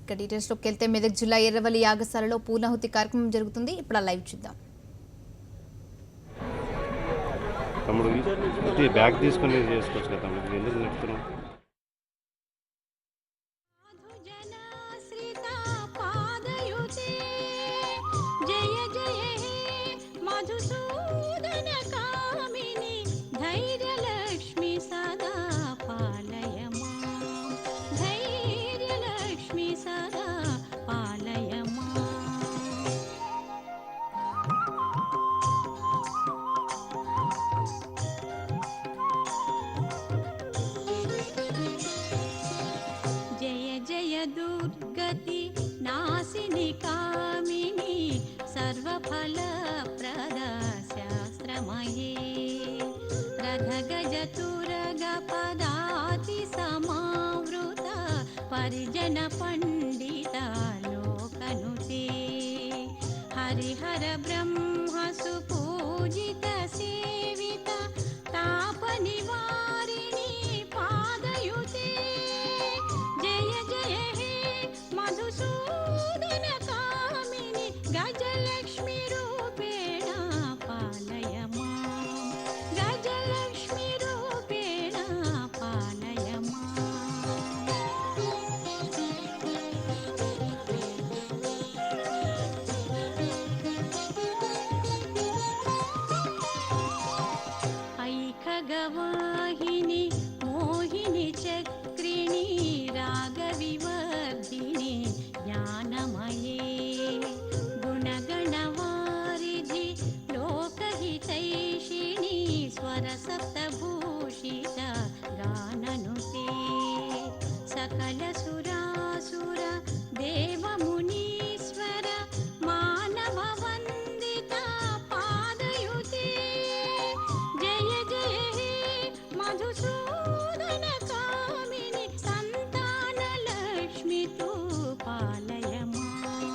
ఇక డీటెయిల్స్లోకి వెళ్తే మెదక్ జిల్లా ఎర్రవల్లి యాగశాలలో పూర్ణాహుతి కార్యక్రమం జరుగుతుంది. ఇప్పుడు ఆ లైవ్ చూద్దాం. తమ్ముడు బ్యాగ్ తీసుకొని చేసుకోవచ్చు కదా తమ్ముడు, ఎందుకు నెడుతున్నావు? दुर्गति नासिनी कामिनी सर्वफल प्रदा शास्त्रमये रथगज तुरग पदाति समावृता परिजन पंडिता लोकनुते हरिहर ब्रह्म सुपूजित सेवित ताप निवारिणी पादयुते जय जय हे मधुसूदन कामिनी गजलक्ष्मी रूपेण पालय मां गजलक्ष्मी रूपेण पालय मां ऐखगवाहिनी मोहिनी चक्रिणी रागविवर्धिनी ज्ञानमये गुणगणवारिधि लोकहितैषिणी स्वरसप्तभूषित गाननुते सकल सुरासुर देवमुनीश्वर मानव वन्दिता पादयुते जय जय हे मधुसूदन कामिनी संतान लक्ष्मी तू पालय मां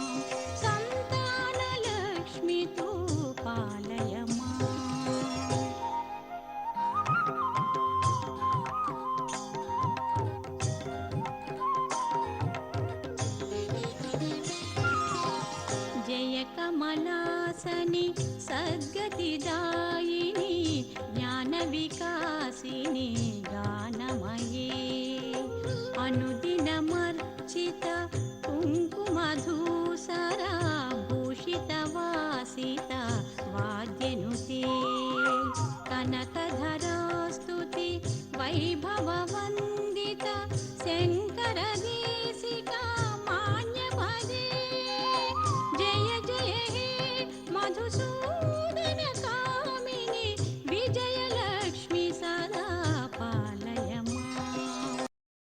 संतान लक्ष्मी तू पालय मां जय कमलासनि सद्गतिदा